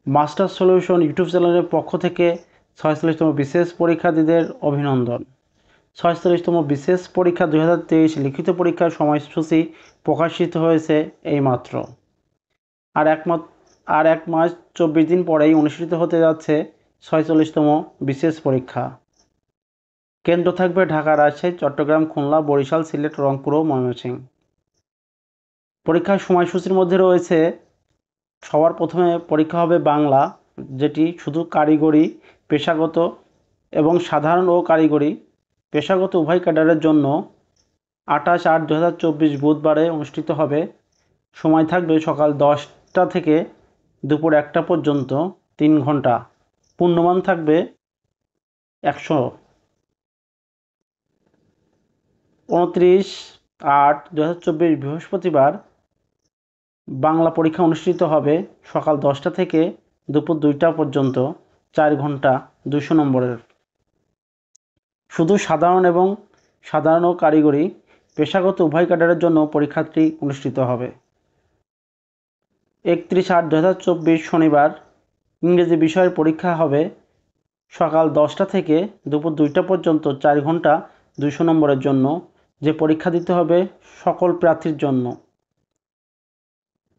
Master solution YouTube চ্যানেলের পক্ষ থেকে ৪৬তম বিশেষ পরীক্ষার্থীদের অভিনন্দন। ৪৬তম বিশেষ পরীক্ষা ২০২৩ লিখিত পরীক্ষার সময়সূচি প্রকাশিত হয়েছে এইমাত্র। আর এক মাস ২৪ দিন পরেই অনুষ্ঠিত হতে যাচ্ছে ৪৬তম বিশেষ পরীক্ষা। কেন্দ্র থাকবে ঢাকা, রাজশাহী, চট্টগ্রাম, খুলনা, বরিশাল, সিলেট, রংপুর ও ময়মনসিংহ। পরীক্ষার সময়সূচির মধ্যে রয়েছে সবার প্রথমে পরীক্ষা হবে বাংলা, যেটি শুধু কারিগরি, পেশাগত এবং সাধারণ ও কারিগরি পেশাগত উভয় ক্যাডারের জন্য ২৮/৮/২০২৪ বুধবারে অনুষ্ঠিত হবে। সময় থাকবে সকাল 10টা থেকে দুপুর 1টা পর্যন্ত, 3 ঘন্টা। পূর্ণমান থাকবে 100। 29/৮/২০২৪ বৃহস্পতিবার বাংলা পরীক্ষা অনুষ্ঠিত হবে সকাল 10টা থেকে দুপুর 2টা পর্যন্ত, 4 ঘন্টা, 200 নম্বরের। শুধু সাধারণ ও কারিগরি পেশাগত উভয় ক্যাডারের জন্য পরীক্ষাটি অনুষ্ঠিত হবে। 31/৮/২০২৪ শনিবার ইংরেজি বিষয়ের পরীক্ষা হবে সকাল 10টা থেকে দুপুর 2টা পর্যন্ত, 4 ঘন্টা, 200 নম্বরের জন্য, যে পরীক্ষা দিতে হবে সকল প্রার্থীর জন্য।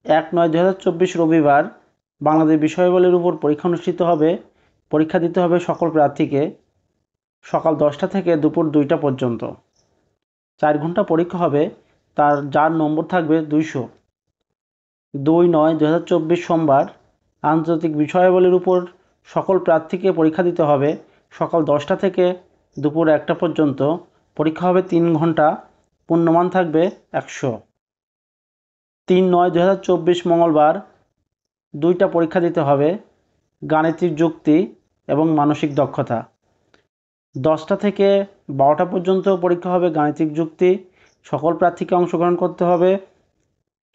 1/9/২০২৪ রবিবার বাংলাদেশ বিষয়াবলীর উপর পরীক্ষা অনুষ্ঠিত হবে। পরীক্ষা দিতে হবে সকল প্রার্থীকে সকাল 10টা থেকে দুপুর 2টা পর্যন্ত, 4 ঘন্টা পরীক্ষা হবে। যার নম্বর থাকবে 200। 2/9/২০২৪ সোমবার আন্তর্জাতিক বিষয়াবলীর উপর সকল প্রার্থীকে পরীক্ষা দিতে হবে সকাল 10টা থেকে দুপুর 1টা পর্যন্ত। পরীক্ষা হবে 3 ঘন্টা, পূর্ণমান থাকবে 100। 3/9/২০২৪ মঙ্গলবার 2টা পরীক্ষা দিতে হবে, গাণিতিক যুক্তি এবং মানসিক দক্ষতা। 10টা থেকে 12টা পর্যন্ত পরীক্ষা হবে গাণিতিক যুক্তি। সকল প্রার্থীকে অংশগ্রহণ করতে হবে।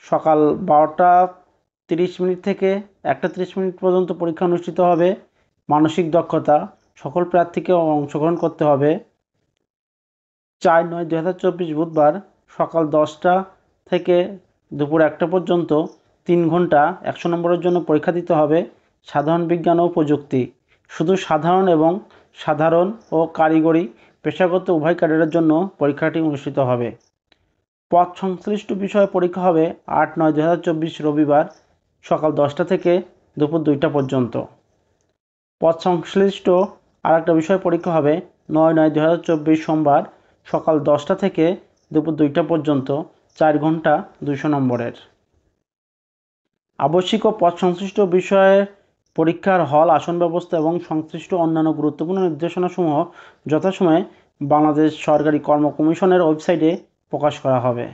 সকাল 12টা 30 মিনিট থেকে 1টা 30 মিনিট পর্যন্ত পরীক্ষা অনুষ্ঠিত হবে মানসিক দক্ষতা। সকল প্রার্থীকে অংশগ্রহণ করতে হবে। 4/9/২০২৪ বুধবার সকাল 10টা থেকে দুপুর 1টা পর্যন্ত, 3 ঘন্টা, 100 নম্বরের জন্য পরীক্ষা দিতে হবে সাধারণ বিজ্ঞান ও প্রযুক্তি। শুধু সাধারণ ও কারিগরি পেশাগত উভয় ক্যাডারের জন্য পরীক্ষাটি অনুষ্ঠিত হবে। পদ সংশ্লিষ্ট বিষয়ে পরীক্ষা হবে 8/9/২০২৪ রবিবার সকাল 10টা থেকে দুপুর 2টা পর্যন্ত। পদ সংশ্লিষ্ট আরেকটা বিষয় পরীক্ষা হবে 9/9/২০২৪ সোমবার সকাল 10টা থেকে দুপুর 2টা পর্যন্ত, 4 ঘন্টা, 200 নম্বরের। আবশ্যিক ও পদ সংশ্লিষ্ট বিষয়ের পরীক্ষার হল, আসন ব্যবস্থা এবং সংশ্লিষ্ট অন্যান্য গুরুত্বপূর্ণ নির্দেশনাসমূহ যথাসময়ে বাংলাদেশ সরকারি কর্ম কমিশনের ওয়েবসাইটে প্রকাশ করা হবে।